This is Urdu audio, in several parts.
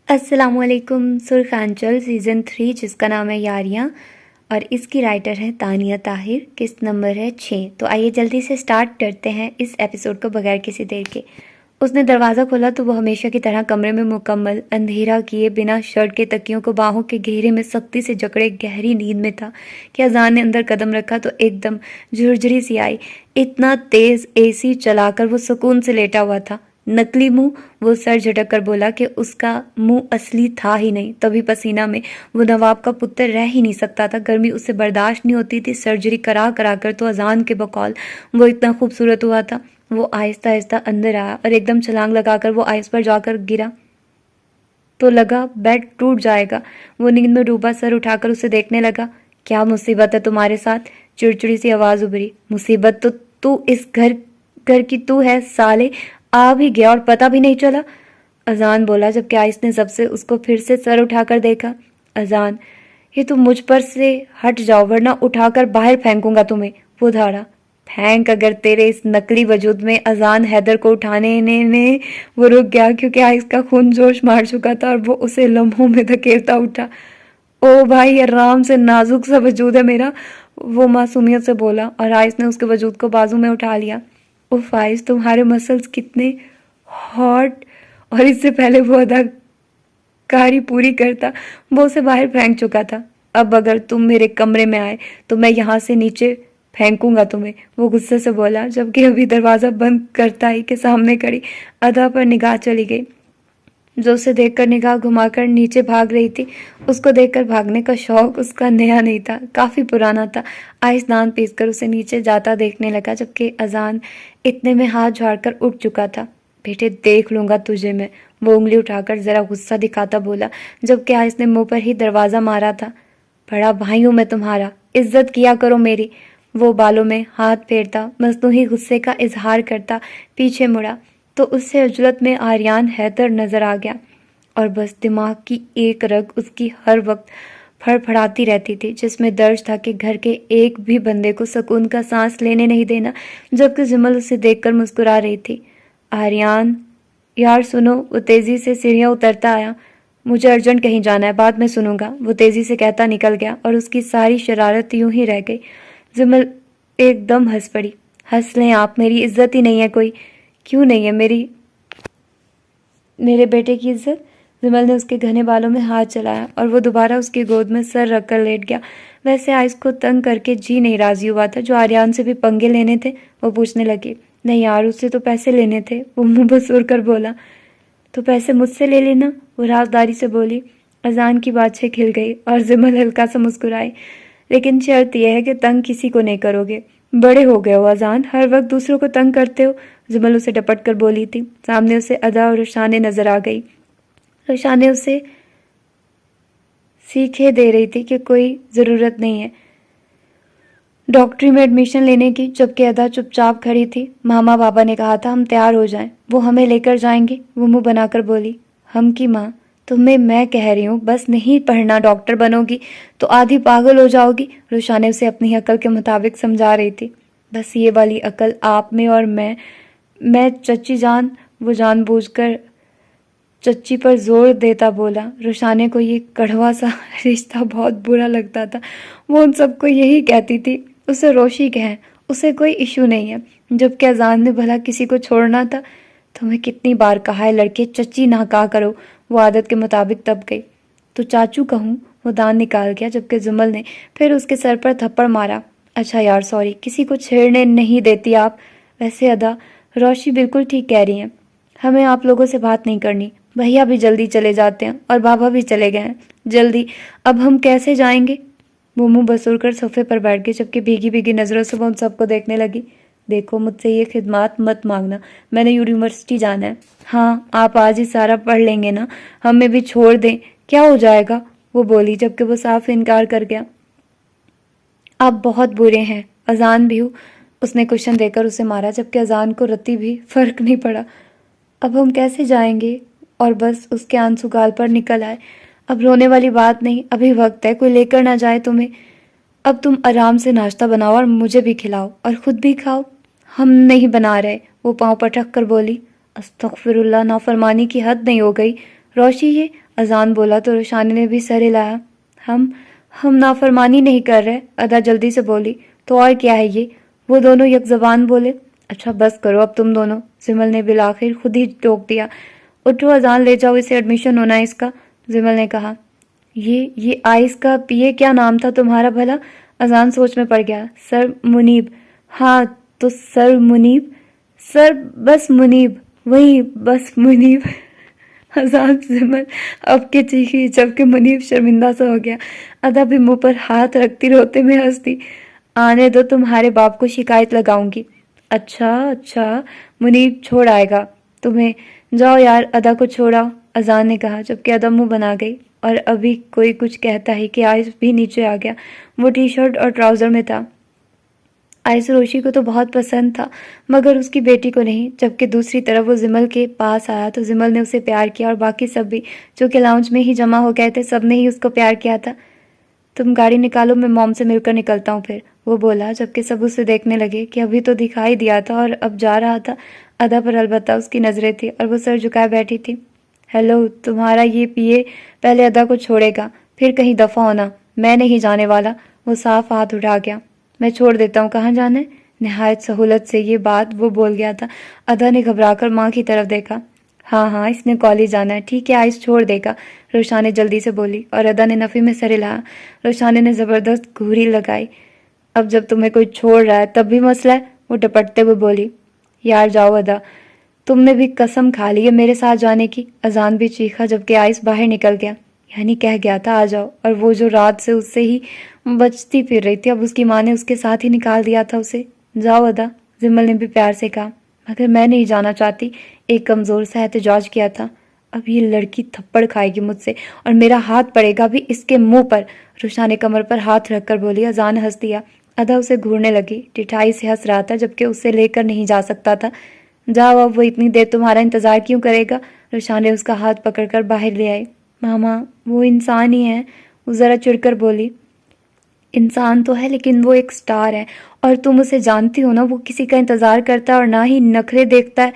السلام علیکم. سرخانچل سیزن 3 جس کا نام ہے یاریاں اور اس کی رائٹر ہے تانیہ طاہر. قسط نمبر ہے 6. تو آئیے جلدی سے سٹارٹ کرتے ہیں اس ایپیسوڈ کو بغیر کسی دیر کے. اس نے دروازہ کھولا تو وہ ہمیشہ کی طرح کمرے میں مکمل اندھیرا کیے بنا شرٹ کے تکیوں کو باہوں کے گھیرے میں سختی سے جکڑے گہری نیند میں تھا کہ اذان نے اندر قدم رکھا تو ایک دم جھرجھری سی آئی. اتنا تیز اے سی چلا کر وہ سکون سے لیٹا ہوا تھا. نقلی منہ. وہ سر جھٹک کر بولا کہ اس کا منہ اصلی تھا ہی نہیں. تبھی پسینہ میں وہ نواب کا پتر رہ ہی نہیں سکتا تھا. گرمی اس سے برداشت نہیں ہوتی تھی. سرجری کرا کر تو اذان کے بقول وہ اتنا خوبصورت ہوا تھا. وہ آہستہ آہستہ اندر آیا اور ایک دم چھلانگ لگا کر وہ آئس پر جا کر گرا تو لگا بیڈ ٹوٹ جائے گا. وہ نیند میں ڈوبا سر اٹھا کر اسے دیکھنے لگا. کیا مصیبت ہے تمہارے ساتھ؟ چڑچڑی سی آواز ابھری. مصیبت تو اس گھر کی تو ہے سالے. آ بھی گیا اور پتہ بھی نہیں چلا. اذان بولا جبکہ آئس نے سب سے اس کو پھر سے سر اٹھا کر دیکھا. اذان، یہ تم مجھ پر سے ہٹ جاؤ ورنہ اٹھا کر باہر پھینکوں گا تمہیں. وہ دھاڑا. پھینک اگر تیرے اس نقلی وجود میں. اذان حیدر کو اٹھانے میں وہ رک گیا کیونکہ آئس کا خون جوش مار چکا تھا اور وہ اسے لمحوں میں دھکیلتا اٹھا. او بھائی، آرام سے، نازک سا وجود ہے میرا، وہ معصومیت سے بولا اور آئس نے اس کے وجود کو بازو میں اٹھا لیا. اف آئس، تمہارے مسلز کتنے ہاٹ. اور اس سے پہلے وہ اداکاری پوری کرتا وہ اسے باہر پھینک چکا تھا. اب اگر تم میرے کمرے میں آئے تو میں یہاں سے نیچے پھینکوں گا تمہیں، وہ غصے سے بولا جبکہ ابھی دروازہ بند کرتا ہی کہ سامنے کھڑی ادا پر نگاہ چلی گئی جو اسے دیکھ کر نگاہ گھما کر نیچے بھاگ رہی تھی. اس کو دیکھ کر بھاگنے کا شوق اس کا نیا نہیں تھا، کافی پرانا تھا. آئس دانت پیس کر اسے نیچے جاتا دیکھنے لگا جبکہ اذان اتنے میں ہاتھ جھاڑ کر اٹھ چکا تھا. بیٹے دیکھ لوں گا تجھے میں، وہ انگلی اٹھا کر ذرا غصہ دکھاتا بولا جبکہ آئس نے منہ پر ہی دروازہ مارا تھا. بڑا بھائی ہوں میں تمہارا، عزت کیا کرو میری. وہ بالوں میں ہاتھ پھیرتا مصنوعی غصے کا اظہار کرتا پیچھے مڑا تو اس سے عجلت میں آریان حیدر نظر آ گیا اور بس دماغ کی ایک رگ اس کی ہر وقت پھڑ پھڑاتی رہتی تھی جس میں درج تھا کہ گھر کے ایک بھی بندے کو سکون کا سانس لینے نہیں دینا. جبکہ جمل اسے دیکھ کر مسکرا رہی تھی. آریان یار سنو، وہ تیزی سے سیڑھیاں اترتا آیا. مجھے ارجنٹ کہیں جانا ہے، بعد میں سنوں گا، وہ تیزی سے کہتا نکل گیا اور اس کی ساری شرارت یوں ہی رہ گئی. جمل ایک دم ہنس پڑی. ہنس لیں آپ، میری عزت ہی نہیں ہے کوئی. کیوں نہیں ہے میرے بیٹے کی عزت؟ جمل نے اس کے گھنے بالوں میں ہاتھ چلایا اور وہ دوبارہ اس کی گود میں سر رکھ کر لیٹ گیا. ویسے آئس کو تنگ کر کے جی نہیں راضی ہوا تھا. جو آریان سے بھی پنگے لینے تھے وہ پوچھنے لگی. نہیں یار، اس سے تو پیسے لینے تھے، وہ منہ بسور کر بولا. تو پیسے مجھ سے لے لینا، وہ رازداری سے بولی. اذان کی باتیں کھل گئی اور جمل ہلکا سا مسکرائی. لیکن شرط یہ ہے کہ تنگ کسی کو نہیں کرو گے. بڑے ہو گئے ہو اذان، ہر وقت دوسروں کو تنگ کرتے ہو، جمل اسے ڈپٹ کر بولی تھی. سامنے اسے ادا اور رشانے نظر آ گئی. رشانے اسے سیکھے دے رہی تھی کہ کوئی ضرورت نہیں ہے ڈاکٹری میں ایڈمیشن لینے کی، جبکہ ادا چپ چاپ کھڑی تھی. ماما بابا نے کہا تھا ہم تیار ہو جائیں، وہ ہمیں لے کر جائیں گے، وہ منہ بنا کر بولی. ہم کی ماں؟ تمہیں میں کہہ رہی ہوں بس نہیں پڑھنا، ڈاکٹر بنو گی تو آدھی پاگل ہو جاؤ گی. روشانے اسے اپنی عقل کے مطابق سمجھا رہی تھی. بس یہ والی عقل آپ میں اور میں چچی جان. وہ جان بوجھ کر چچی پر زور دیتا بولا. روشانے کو یہ کڑوا سا رشتہ بہت برا لگتا تھا. وہ ان سب کو یہی کہتی تھی اسے روشی کہیں، اسے کوئی ایشو نہیں ہے. جبکہ اذان نے بھلا کسی کو چھوڑنا تھا. تمہیں کتنی بار کہا ہے لڑکے چچی نہ کہا کرو. وہ عادت کے مطابق دب گئی. تو چاچو کہوں؟ وہ دان نکال گیا جبکہ جمل نے پھر اس کے سر پر تھپڑ مارا. اچھا یار سوری، کسی کو چھیڑنے نہیں دیتی آپ. ویسے ادا، روشی بالکل ٹھیک کہہ رہی ہیں، ہمیں آپ لوگوں سے بات نہیں کرنی. بھیا بھی جلدی چلے جاتے ہیں اور بابا بھی چلے گئے ہیں جلدی. اب ہم کیسے جائیں گے؟ وہ منہ بسور کر صوفے پر بیٹھ گئی جبکہ بھیگی بھیگی نظروں سے وہ ان سب کو دیکھنے لگی. دیکھو مجھ سے یہ خدمات مت مانگنا، میں نے یونیورسٹی جانا ہے. ہاں آپ آج ہی سارا پڑھ لیں گے نا، ہمیں بھی چھوڑ دیں، کیا ہو جائے گا، وہ بولی جبکہ وہ صاف انکار کر گیا. آپ بہت برے ہیں. اذان بھی ہو، اس نے کشن دے کر اسے مارا جبکہ اذان کو رتی بھی فرق نہیں پڑا. اب ہم کیسے جائیں گے؟ اور بس اس کے آنسو گال پر نکل آئے. اب رونے والی بات نہیں، ابھی وقت ہے، کوئی لے کر نہ جائے تمہیں. اب تم آرام سے ناشتہ بناؤ اور مجھے بھی کھلاؤ اور خود بھی کھاؤ. ہم نہیں بنا رہے، وہ پاؤں پٹک کر بولی. استغفر اللہ، نافرمانی کی حد نہیں ہو گئی؟ روشی یہ اذان بولا تو روشانی نے بھی سر ہلایا۔ ہم نافرمانی نہیں کر رہے، ادا جلدی سے بولی۔ تو اور کیا ہے یہ؟ وہ دونوں یک زبان بولے۔ اچھا بس کرو اب تم دونوں، زمل نے بالآخر خود ہی ٹوک دیا۔ اٹھو اذان لے جاؤ، اسے ایڈمیشن ہونا ہے اس کا، زمل نے کہا۔ یہ آئس کا پیے کیا نام تھا تمہارا بھلا؟ اذان سوچ میں پڑ گیا۔ سر منیب۔ ہاں تو سر منیب، سر بس منیب، وہی بس منیب۔ اذان زمل اب کے چیخی جبکہ منیب شرمندہ سا ہو گیا۔ ادا بھی منہ پر ہاتھ رکھتی روتے میں ہنستی۔ آنے دو، تمہارے باپ کو شکایت لگاؤں گی۔ اچھا منیب چھوڑ آئے گا تمہیں، جاؤ یار ادا کو چھوڑاؤ، اذان نے کہا جبکہ ادا منہ بنا گئی۔ اور ابھی کوئی کچھ کہتا ہی کہ آئس بھی نیچے آ گیا۔ وہ ٹی شرٹ اور ٹراؤزر میں تھا۔ آئس روشی کو تو بہت پسند تھا مگر اس کی بیٹی کو نہیں۔ جبکہ دوسری طرف وہ زمل کے پاس آیا تو زمل نے اسے پیار کیا، اور باقی سب بھی جو کہ لاؤنج میں ہی جمع ہو گئے تھے، سب نے ہی اس کو پیار کیا تھا۔ تم گاڑی نکالو، میں موم سے مل کر نکلتا ہوں پھر، وہ بولا جبکہ سب اسے دیکھنے لگے کہ ابھی تو دکھائی دیا تھا اور اب جا رہا تھا۔ ادا پر البتہ اس کی نظریں تھی اور وہ سر جھکائے بیٹھی تھی۔ ہیلو، تمہارا یہ پیے پہلے ادا کو چھوڑے گا پھر کہیں دفعہ ہونا، میں نہیں جانے والا۔ وہ صاف ہاتھ اٹھا گیا۔ میں چھوڑ دیتا ہوں، کہاں جانا ہے؟ نہایت سہولت سے یہ بات وہ بول گیا تھا۔ ادا نے گھبرا کر ماں کی طرف دیکھا۔ ہاں اس نے کالج جانا ہے، ٹھیک ہے آئس چھوڑ دے گا، روشانی جلدی سے بولی، اور ادا نے نفی میں سر ہلایا۔ روشانی نے زبردست گھوری لگائی۔ اب جب تمہیں کوئی چھوڑ رہا ہے تب بھی مسئلہ ہے، وہ ڈپٹتے ہوئے بولی۔ یار جاؤ ادا، تم نے بھی قسم کھا لی ہے میرے ساتھ جانے کی، اذان بھی چیخا جبکہ آئس باہر نکل گیا۔ یعنی کہہ گیا تھا آ جاؤ، اور وہ جو رات سے اس سے ہی بچتی پھر رہی تھی اب اس کی ماں نے اس کے ساتھ ہی نکال دیا تھا اسے۔ جاؤ ادا، زمل نے بھی پیار سے کہا۔ مگر میں نہیں جانا چاہتی، ایک کمزور سا احتجاج کیا تھا۔ اب یہ لڑکی تھپڑ کھائے گی مجھ سے، اور میرا ہاتھ پڑے گا بھی اس کے منہ پر، روشا نے کمر پر ہاتھ رکھ کر بولی۔ اذان ہنس دیا۔ ادا اسے گھورنے لگی، ٹھٹائی سے ہنس رہا تھا جبکہ اسے لے کر نہیں جا سکتا تھا۔ جاؤ اب، وہ اتنی دیر تمہارا انتظار کیوں کرے گا؟ روشا نے اس کا ہاتھ پکڑ کر باہر لے آئی۔ ماما وہ انسان ہی ہے، وہ ذرا چڑھ کر بولی۔ انسان تو ہے لیکن وہ ایک سٹار ہے، اور تم اسے جانتی ہو نا، وہ کسی کا انتظار کرتا ہے اور نہ ہی نخرے دیکھتا ہے۔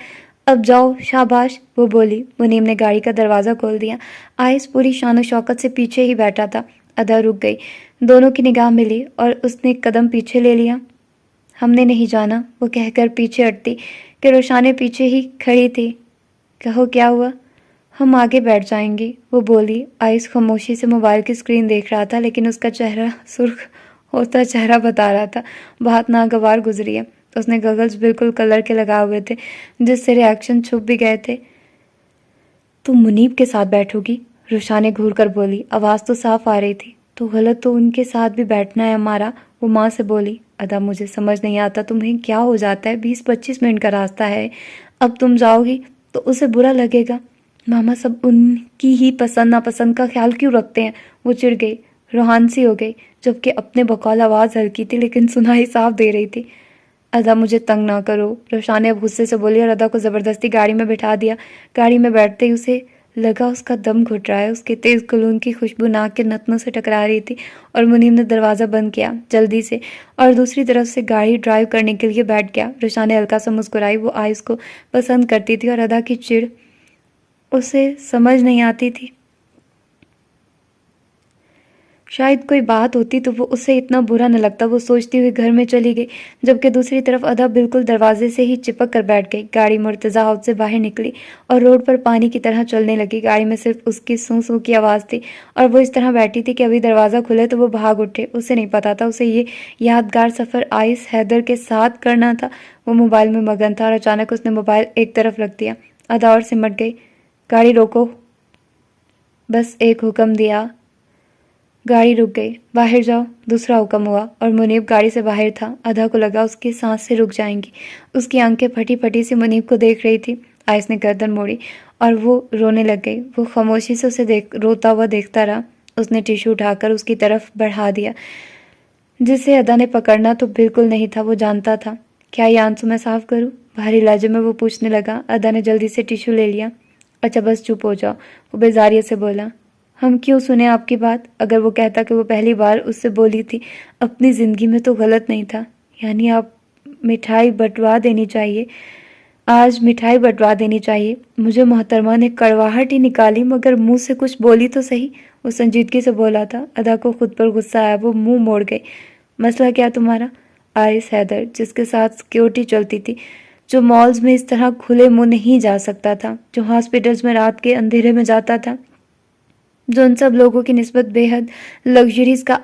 اب جاؤ، شاباش، وہ بولی۔ منیم نے گاڑی کا دروازہ کھول دیا۔ آئس پوری شان و شوکت سے پیچھے ہی بیٹھا تھا۔ ادا رک گئی، دونوں کی نگاہ ملی اور اس نے ایک قدم پیچھے لے لیا۔ ہم نے نہیں جانا، وہ کہہ کر پیچھے ہٹتی کہ روشانی پیچھے ہی کھڑی تھی۔ کہو کیا ہوا؟ ہم آگے بیٹھ جائیں گے، وہ بولی۔ آئس خاموشی سے موبائل کی اسکرین دیکھ رہا تھا لیکن اس کا چہرہ سرخ ہوتا چہرہ بتا رہا تھا بات ناگوار گزری ہے۔ اس نے گگلز بالکل کلر کے لگائے ہوئے تھے جس سے ریاکشن چھپ بھی گئے تھے۔ تم منیب کے ساتھ بیٹھو گی؟ روشانی گھور کر بولی، آواز تو صاف آ رہی تھی۔ تو غلط تو ان کے ساتھ بھی بیٹھنا ہے ہمارا، وہ ماں سے بولی۔ ادا مجھے سمجھ نہیں آتا تمہیں کیا ہو جاتا ہے، 20-25 منٹ کا راستہ ہے، اب تم جاؤ گی تو اسے برا لگے گا۔ ماما سب ان کی ہی پسند ناپسند کا خیال کیوں رکھتے ہیں؟ وہ چڑ گئی، روحانسی ہو گئی جبکہ اپنے بقول آواز ہلکی تھی لیکن سنائی صاف دے رہی تھی۔ ادا مجھے تنگ نہ کرو، روشانی اب غصے سے بولی اور ادا کو زبردستی گاڑی میں بٹھا دیا۔ گاڑی میں بیٹھتے ہی اسے لگا اس کا دم گھٹ رہا ہے، اس کے تیز کلون کی خوشبو ناک کے نتنوں سے ٹکرا رہی تھی، اور منیم نے دروازہ بند کیا جلدی سے اور دوسری طرف سے گاڑی ڈرائیو کرنے کے لیے بیٹھ گیا۔ روشانی ہلکا سا مسکرائی، وہ آئس کو پسند کرتی تھی اور ادا کی چڑ اسے سمجھ نہیں آتی تھی۔ شاید کوئی بات ہوتی تو وہ اسے اتنا برا نہ لگتا، وہ سوچتی ہوئی گھر میں چلی گئی جبکہ دوسری طرف ادا بالکل دروازے سے ہی چپک کر بیٹھ گئی۔ گاڑی مرتضیٰ ہاؤس سے باہر نکلی اور روڈ پر پانی کی طرح چلنے لگی۔ گاڑی میں صرف اس کی سوں سوں کی آواز تھی اور وہ اس طرح بیٹھی تھی کہ ابھی دروازہ کھلے تو وہ بھاگ اٹھے۔ اسے نہیں پتا تھا اسے یہ یادگار سفر آئس حیدر کے ساتھ کرنا تھا۔ وہ موبائل میں مگن تھا اور اچانک اس نے موبائل ایک طرف رکھ دیا۔ ادا اور سمٹ گئی۔ گاڑی روکو، بس ایک حکم دیا۔ گاڑی رک گئی۔ باہر جاؤ، دوسرا حکم ہوا، اور منیب گاڑی سے باہر تھا۔ ادا کو لگا اس کی سانس سے رک جائیں گی۔ اس کی آنکھیں پھٹی پھٹی سی منیب کو دیکھ رہی تھی۔ آئس نے گردن موڑی اور وہ رونے لگ گئی۔ وہ خاموشی سے اسے روتا ہوا دیکھتا رہا۔ اس نے ٹیشو اٹھا کر اس کی طرف بڑھا دیا جسے ادا نے پکڑنا تو بالکل نہیں تھا، وہ جانتا تھا۔ کیا یہ آنسو میں صاف کروں؟ بھاری لہجے میں وہ پوچھنے لگا۔ ادا نے جلدی سے ٹیشو لے لیا۔ اچھا بس چپ ہو جاؤ، وہ بیزاریت سے بولا۔ ہم کیوں سنیں آپ کی بات؟ اگر وہ کہتا کہ وہ پہلی بار اس سے بولی تھی اپنی زندگی میں تو غلط نہیں تھا، یعنی آپ مٹھائی بٹوا دینی چاہیے۔ آج مٹھائی بٹوا دینی چاہیے۔ مجھے محترمہ نے کڑواہٹ ہی نکالی مگر منہ سے کچھ بولی تو صحیح۔ وہ سنجیدگی سے بولا تھا۔ ادا کو خود پر غصہ آیا، وہ منہ موڑ گئی۔ مسئلہ کیا تمہارا؟ آئس حیدر، جس کے ساتھ سیکیورٹی چلتی تھی، جو مالز میں اس طرح کھلے منہ نہیں جا سکتا تھا، جو ہاسپٹلز میں رات کے اندھیرے میں جاتا تھا، جو ان سب لوگوں کی نسبت بے حد لگژریز کا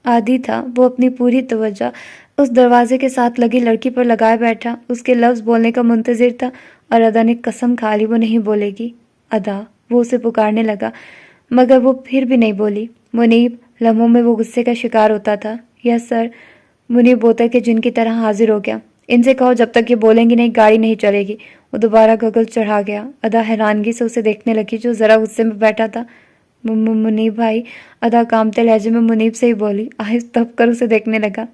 عادی تھا، وہ اپنی پوری توجہ اس دروازے کے ساتھ لگی لڑکی پر لگائے بیٹھا، اس کے لفظ بولنے کا منتظر تھا، اور ادا نے قسم کھا لی وہ نہیں بولے گی۔ ادا، وہ اسے پکارنے لگا مگر وہ پھر بھی نہیں بولی۔ منیب، لمحوں میں وہ غصے کا شکار ہوتا تھا۔ یس سر، منیب بوتل کے جن کی طرح حاضر ہو گیا۔ ان سے کہو جب تک یہ بولیں گی نہیں گاڑی نہیں چلے گی۔ وہ دوبارہ گگل چڑھا گیا۔ ادا حیرانگی سے اسے دیکھنے لگی جو ذرا غصے میں بیٹھا تھا۔ منیب بھائی، ادا کامتے لہجے میں منیب سے ہی بولی۔ آہستہ تپ کر اسے دیکھنے لگا۔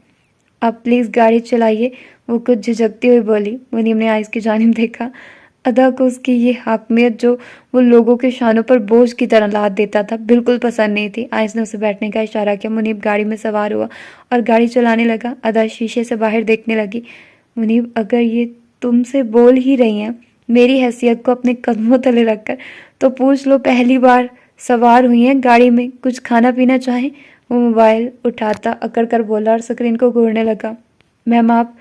آپ پلیز گاڑی چلائیے، وہ کچھ جھجکتی ہوئی بولی۔ منیب نے آئس کی جانب دیکھا۔ ادا کو اس کی یہ حاکمیت جو وہ لوگوں کے شانوں پر بوجھ کی طرح لاد دیتا تھا بالکل پسند نہیں تھی۔ آئس نے اسے بیٹھنے کا اشارہ کیا۔ منیب گاڑی میں سوار ہوا اور گاڑی چلانے لگا۔ ادا شیشے سے باہر دیکھنے لگی۔ منیب، اگر یہ تم سے بول ہی رہی ہیں میری حیثیت کو اپنے قدموں تلے رکھ کر، تو پوچھ لو پہلی بار سوار ہوئی ہیں گاڑی میں، کچھ کھانا پینا چاہیں؟ وہ موبائل اٹھاتا اکڑ کر بولا اور سکرین کو گھورنے لگا۔ میم آپ،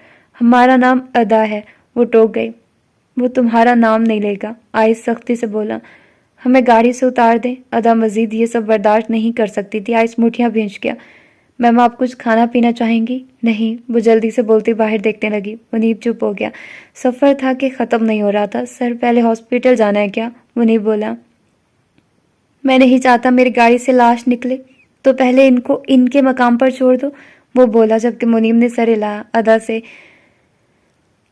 ہمارا نام ادا ہے۔ وہ ٹوک گئی۔ وہ تمہارا نام نہیں لے گا، آئس سختی سے بولا۔ ہمیں گاڑی سے اتار دیں۔ ادا مزید یہ سب برداشت نہیں کر سکتی تھی۔ آئس مٹھیاں بھینچ گیا۔ میم آپ کچھ کھانا پینا چاہیں گی؟ نہیں، وہ جلدی سے بولتی باہر دیکھنے لگی۔ منیب چپ ہو گیا۔ سفر تھا کہ ختم نہیں ہو رہا تھا۔ سر پہلے ہاسپٹل جانا ہے کیا؟ منیب بولا۔ میں نہیں چاہتا میری گاڑی سے لاش نکلے، تو پہلے ان کو ان کے مقام پر چھوڑ دو، وہ بولا جبکہ منیب نے سر ہلایا۔ ادا سے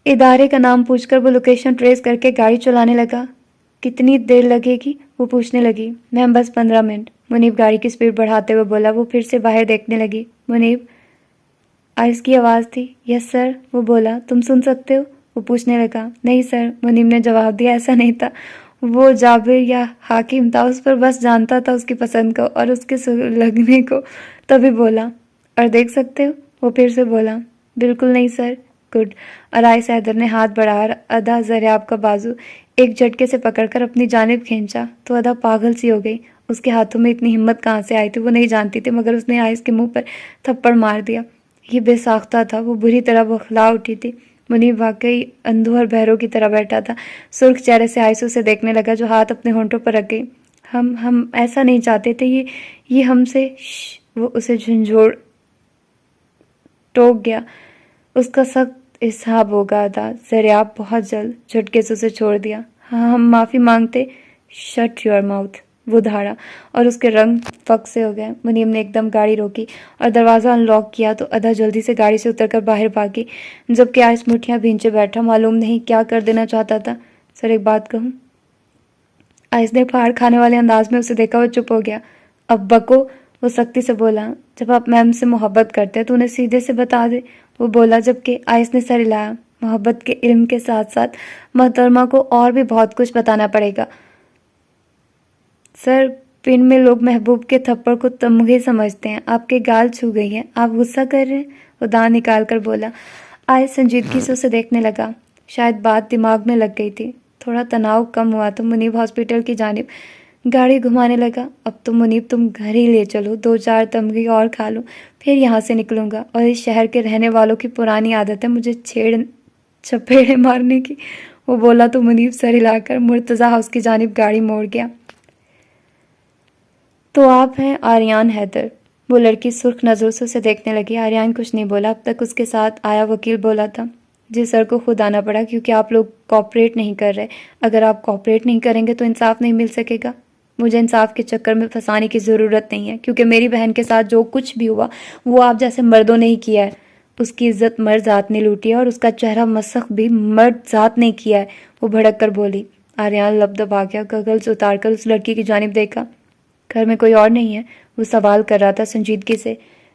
ادارے کا نام پوچھ کر وہ لوکیشن ٹریس کر کے گاڑی چلانے لگا۔ کتنی دیر لگے گی؟ وہ پوچھنے لگی۔ میم بس 15 منٹ، منیب گاڑی کی سپیڈ بڑھاتے ہوئے بولا۔ وہ پھر سے باہر دیکھنے لگی۔ منیب، آئس کی آواز تھی۔ یس سر، وہ بولا۔ تم سن سکتے ہو؟ وہ پوچھنے لگا۔ نہیں سر، منیب نے جواب دیا۔ ایسا نہیں تھا، وہ جابر یا حاکم تھا، اس پر بس جانتا تھا اس کی پسند کو اور اس کے لگنے کو، تبھی بولا۔ اور دیکھ سکتے ہو؟ وہ پھر سے بولا۔ بالکل نہیں سر۔ گڈ۔ اور آئس حیدر نے ہاتھ بڑھایا اور ادا زریاب کا بازو ایک جھٹکے سے پکڑ کر اپنی جانب کھینچا تو ادا پاگل سی ہو گئی۔ اس کے ہاتھوں میں اتنی ہمت کہاں سے آئی تھی وہ نہیں جانتی تھی، مگر اس نے آئس کے منہ پر تھپڑ مار دیا۔ یہ بے ساختہ تھا، وہ بری طرح بوکھلا اٹھی تھی۔ منیب واقعی اندھوں اور بہروں کی طرح بیٹھا تھا۔ سرخ چہرے سے آئس اسے دیکھنے لگا جو ہاتھ اپنے ہونٹوں پر رکھ گئی۔ ہم ایسا نہیں چاہتے تھے، یہ ہم سے وہ اسے جھنجھوڑ ٹوک گیا۔ اس کا سخت اسحاب ہوگا ادا، زریاب بہت جلد۔ جھٹکے سے اسے چھوڑ دیا۔ ہاں ہم معافی مانگتے۔ شٹ یور ماؤتھ، وہ دھاڑا اور اس کے رنگ فک سے ہو گئے۔ منیب نے ایک دم گاڑی روکی اور دروازہ ان لاک کیا تو ادا جلدی سے گاڑی سے اتر کر باہر بھاگی، جبکہ آئس مٹھیاں بھینچے بیٹھا معلوم نہیں کیا کر دینا چاہتا تھا۔ سر ایک بات کہوں؟ آئس نے پہاڑ کھانے والے انداز میں اسے دیکھا، وہ چپ ہو گیا۔ اب بکو، وہ سختی سے بولا۔ جب آپ میم سے محبت کرتے تو انہیں سیدھے سے بتا دے، وہ بولا جبکہ آئس نے سر ہلایا۔ محبت کے علم کے ساتھ ساتھ محترمہ کو اور بھی بہت کچھ بتانا پڑے گا۔ سر پن میں لوگ محبوب کے تھپڑ کو تمغے سمجھتے ہیں، آپ کے گال چھو گئی ہیں، آپ غصہ کر رہے ہیں، وہ دان نکال کر بولا۔ آئس سنجیدگی سے اسے دیکھنے لگا، شاید بات دماغ میں لگ گئی تھی۔ تھوڑا تناؤ کم ہوا تو منیب ہاسپٹل کی جانب گاڑی گھمانے لگا۔ اب تو منیب تم گھر ہی لے چلو، 2-4 تمغے اور کھا لو، پھر یہاں سے نکلوں گا، اور اس شہر کے رہنے والوں کی پرانی عادت ہے مجھے چپیڑے مارنے کی، وہ بولا تو منیب سر ہلا کر مرتضیٰ ہاؤس کی جانب گاڑی موڑ گیا۔ تو آپ ہیں آریان حیدر؟ وہ لڑکی سرخ نظروں سے اسے دیکھنے لگی۔ آریان کچھ نہیں بولا، اب تک اس کے ساتھ آیا وکیل بولا تھا۔ جی سر کو خود آنا پڑا کیونکہ آپ لوگ کوآپریٹ نہیں کر رہے، اگر آپ کوآپریٹ نہیں کریں گے تو انصاف نہیں مل سکے گا۔ مجھے انصاف کے چکر میں پھنسانے کی ضرورت نہیں ہے، کیونکہ میری بہن کے ساتھ جو کچھ بھی ہوا وہ آپ جیسے مردوں نے ہی کیا ہے۔ اس کی عزت مرد ذات نے لوٹی ہے اور اس کا چہرہ مسخ بھی مرد ذات نے کیا ہے، وہ بھڑک کر بولی۔ آریان لب دبا گیا، گگلز اتار کر اس لڑکی کی جانب دیکھا۔ گھر میں کوئی اور نہیں ہے؟ وہ سوال کر رہا تھا سنجیدگی سے۔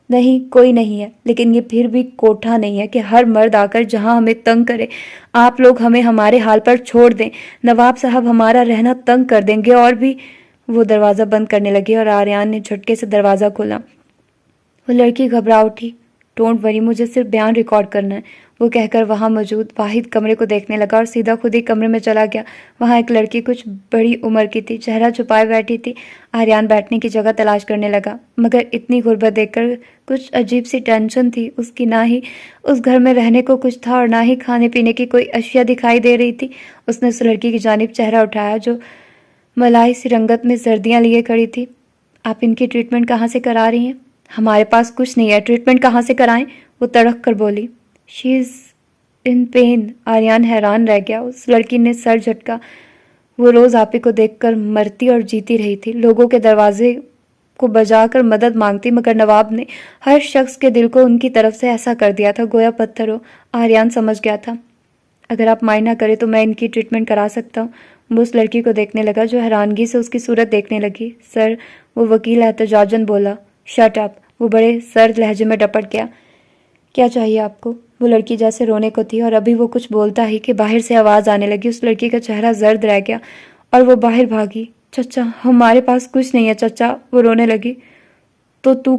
نہیں، کوئی نہیں ہے، لیکن یہ پھر بھی کوٹھا نہیں ہے کہ ہر مرد آ کر جہاں ہمیں تنگ کرے آپ لوگ ہمیں ہمارے حال پر چھوڑ دیں۔ نواب صاحب ہمارا رہنا تنگ کر دیں گے اور بھی۔ وہ دروازہ بند کرنے لگی اور آریان نے جھٹکے سے دروازہ کھولا۔ وہ لڑکی گھبرا اٹھی۔ ڈونٹ وری، مجھے صرف بیان ریکارڈ کرنا ہے، وہ کہہ کر وہاں موجود واحد کمرے کو دیکھنے لگا اور سیدھا خود ہی کمرے میں چلا گیا۔ وہاں ایک لڑکی کچھ بڑی عمر کی تھی، چہرہ چھپائے بیٹھی تھی۔ آریان بیٹھنے کی جگہ تلاش کرنے لگا، مگر اتنی غربت دیکھ کر کچھ عجیب سی ٹینشن تھی اس کی۔ نہ ہی اس گھر میں رہنے کو کچھ تھا اور نہ ہی کھانے پینے کی کوئی اشیاء دکھائی دے رہی تھی۔ اس نے اس لڑکی کی جانب چہرہ اٹھایا جو ملائی سی رنگت میں زردیاں لیے کھڑی تھی۔ آپ ان کی ٹریٹمنٹ کہاں سے کرا رہی ہیں؟ ہمارے پاس کچھ نہیں ہے، ٹریٹمنٹ کہاں سے کرائیں؟ وہ تڑک کر بولی۔ شی از ان پین۔ آریان حیران رہ گیا۔ اس لڑکی نے سر جھٹکا۔ وہ روز آپی کو دیکھ کر مرتی اور جیتی رہی تھی، لوگوں کے دروازے کو بجا کر مدد مانگتی، مگر نواب نے ہر شخص کے دل کو ان کی طرف سے ایسا کر دیا تھا گویا پتھر ہو۔ آریان سمجھ گیا تھا، اگر آپ مائنڈ نہ کریں تو میں ان کی ٹریٹمنٹ کرا سکتا ہوں۔ وہ اس لڑکی کو دیکھنے لگا جو حیرانگی سے اس کی صورت دیکھنے لگی۔ سر، وہ وکیل احتجاجاً بولا۔ شٹ اپ، وہ بڑے سرد لہجے میں ڈپٹ گیا۔ کیا چاہیے آپ کو؟ وہ لڑکی جیسے رونے کو تھی اور ابھی وہ کچھ بولتا ہی کہ باہر سے آواز آنے لگی۔ اس لڑکی کا چہرہ زرد رہ گیا اور وہ باہر بھاگی۔ چچا، ہمارے پاس کچھ نہیں ہے چچا، وہ رونے لگی۔ تو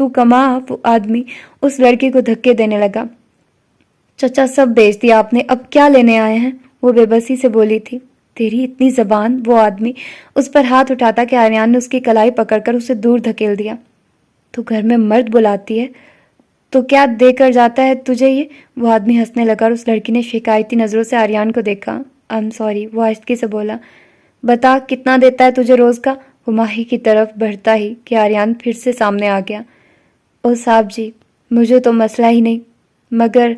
کما۔ وہ آدمی اس لڑکی کو دھکے دینے لگا۔ چچا، سب بیچ دیا آپ نے، اب کیا لینے آئے ہیں؟ وہ بے بسی سے بولی تھی۔ تیری اتنی زبان! وہ آدمی اس پر ہاتھ اٹھاتا کہ آریان نے اس کی کلائی پکڑ کر اسے دور دھکیل دیا۔ تو گھر میں مرد بلاتی ہے تو کیا دے کر جاتا ہے تجھے یہ؟ وہ آدمی ہنسنے لگا اور اس لڑکی نے شکایتی نظروں سے آریان کو دیکھا۔ I'm sorry، وہ آہستگی سے بولا۔ بتا، کتنا دیتا ہے تجھے روز کا؟ وہ ماہی کی طرف بڑھتا ہی کہ آریان پھر سے سامنے آ گیا۔ او صاحب جی، مجھے تو مسئلہ ہی نہیں، مگر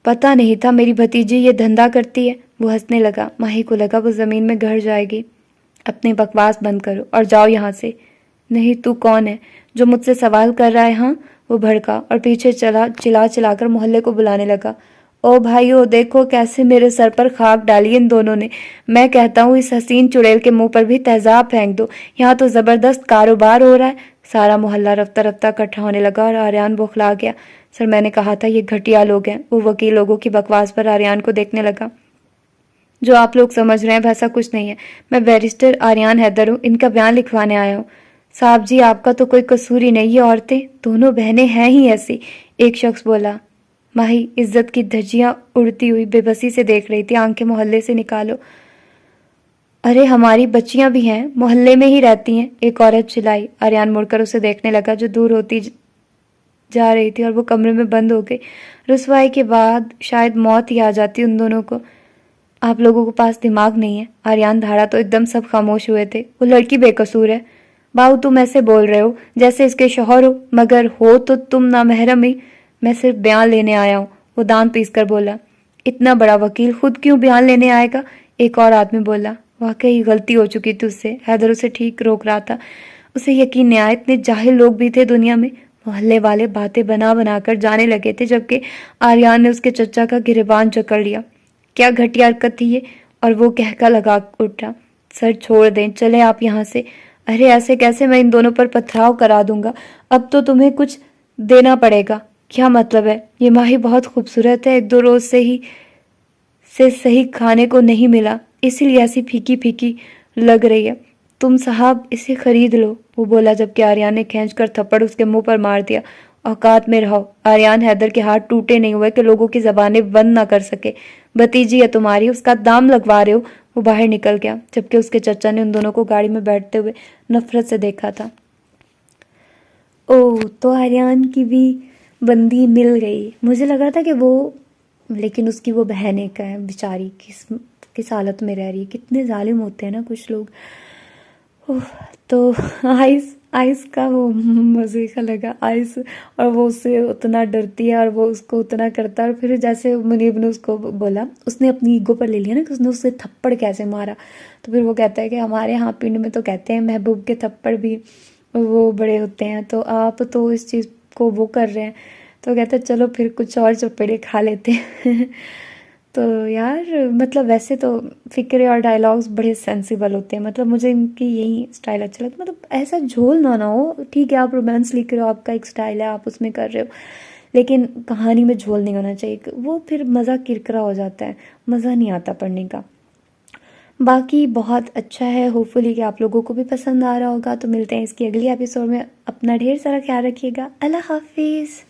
پتہ نہیں تھا میری بھتیجی یہ دھندا کرتی ہے۔ وہ ہنسنے لگا۔ ماہی کو لگا وہ زمین میں گڑ جائے گی۔ اپنی بکواس بند کرو اور جاؤ یہاں سے۔ نہیں، تو کون ہے جو مجھ سے سوال کر رہا ہے؟ ہاں، وہ بھڑکا اور پیچھے چلا کر محلے کو بلانے لگا۔ او بھائیو، دیکھو کیسے میرے سر پر خاک ڈالی ان دونوں نے۔ میں کہتا ہوں اس حسین چڑیل کے منہ پر بھی تیزاب پھینک دو، یہاں تو زبردست کاروبار ہو رہا ہے۔ سارا محلہ رفتہ رفتہ اکٹھا ہونے لگا اور آریان بوکھلا گیا۔ سر، میں نے کہا تھا یہ گھٹیا لوگ ہیں۔ وہ وکیل لوگوں کی بکواس پر آریان کو دیکھنے لگا۔ جو آپ لوگ سمجھ رہے ہیں ویسا کچھ نہیں ہے۔ میں بیرسٹر آریان حیدر ہوں، ان کا بیان لکھوانے آیا ہوں۔ صاحب جی، آپ کا تو کوئی قصور ہی نہیں، یہ عورتیں دونوں بہنیں ہیں ہی ایسی، ایک شخص بولا۔ ماہی عزت کی دھجیاں اڑتی ہوئی بے بسی سے دیکھ رہی تھی۔ آنکھیں محلے سے نکالو۔ ارے ہماری بچیاں بھی ہیں، محلے میں ہی رہتی ہیں، ایک عورت چلائی۔ آریان مڑ کر اسے دیکھنے لگا جو دور ہوتی جا رہی تھی اور وہ کمرے میں بند ہو گئی۔ رسوائی کے بعد شاید موت ہی آ جاتی ان دونوں کو۔ آپ لوگوں کے پاس دماغ نہیں ہے؟ آریان دھاڑا تو ایک دم سب خاموش ہوئے تھے۔ وہ لڑکی بے قصور ہے۔ باؤ، تم ایسے بول رہے ہو جیسے اس کے شوہر ہو، مگر ہو تو تم نامحرم ہی۔ میں صرف بیان لینے آیا ہوں، وہ دانت پیس کر بولا۔ اتنا بڑا وکیل خود کیوں بیان لینے آئے گا؟ ایک اور آدمی بولا۔ واقعی غلطی ہو چکی تھی اس سے، حیدر اسے ٹھیک روک رہا تھا۔ اسے یقین نہیں آیا اتنے جاہل لوگ بھی تھے دنیا میں۔ محلے والے باتیں بنا بنا کر جانے لگے تھے جبکہ آریان نے اس کے چچا کا گریبان جکڑ لیا۔ کیا گھٹیا حرکت تھی یہ؟ اور وہ کہکا لگا اٹھا۔ سر چھوڑ دیں، چلیں آپ یہاں سے۔ ارے ایسے کیسے؟ میں ان دونوں پر پتھراؤ کرا دوں گا۔ اب تو تمہیں کچھ دینا پڑے گا۔ کیا مطلب ہے؟ یہ ماہی بہت خوبصورت ہے، ایک دو روز سے صحیح کھانے کو نہیں ملا، اسی لیے ایسی پھیکی پھیکی لگ رہی ہے۔ تم صاحب اسے خرید لو، وہ بولا جبکہ آریان نے کھینچ کر تھپڑ اس کے منہ پر مار دیا۔ اوقات میں رہو۔ آریان حیدر کے ہاتھ ٹوٹے نہیں ہوئے کہ لوگوں کی زبانیں بند نہ کر سکے۔ بھتیجی ہے تمہاری، اس کا دام لگوا رہے ہو؟ وہ باہر نکل گیا جبکہ اس کے چچا نے ان دونوں کو گاڑی میں بیٹھتے ہوئے نفرت سے دیکھا تھا۔ اوہ، تو آریان کی بھی بندی مل گئی۔ مجھے لگا تھا کہ لیکن اس کی وہ بہن ایک ہے بیچاری، کس حالت میں رہ رہی ہے۔ کتنے ظالم ہوتے ہیں نا کچھ لوگ۔ تو آئس کا وہ مزے کا لگا آئس، اور وہ اس سے اتنا ڈرتی ہے اور وہ اس کو اتنا کرتا ہے۔ اور پھر جیسے منیب نے اس کو بولا، اس نے اپنی ایگو پر لے لیا نا کہ اس نے اسے تھپڑ کیسے مارا، تو پھر وہ کہتا ہے کہ ہمارے ہاں پنڈ میں تو کہتے ہیں محبوب کے تھپڑ بھی وہ بڑے ہوتے ہیں، تو آپ تو اس چیز کو وہ کر رہے ہیں۔ تو کہتا ہے چلو پھر کچھ اور چپیڑے کھا لیتے ہیں۔ تو یار مطلب ویسے تو فکرے اور ڈائلاگز بڑے سینسیبل ہوتے ہیں، مطلب مجھے ان کی یہی سٹائل اچھا لگتا ہے۔ مطلب ایسا جھول نہ ہو، ٹھیک ہے آپ رومانس لکھ رہے ہو، آپ کا ایک سٹائل ہے، آپ اس میں کر رہے ہو، لیکن کہانی میں جھول نہیں ہونا چاہیے، وہ پھر مزہ کرکرا ہو جاتا ہے، مزہ نہیں آتا پڑھنے کا۔ باقی بہت اچھا ہے، ہوپ فلی کہ آپ لوگوں کو بھی پسند آ رہا ہوگا. تو ملتے ہیں اس کی اگلی ایپیسوڈ میں. اپنا ڈھیر سارا خیال رکھیے گا. اللہ حافظ.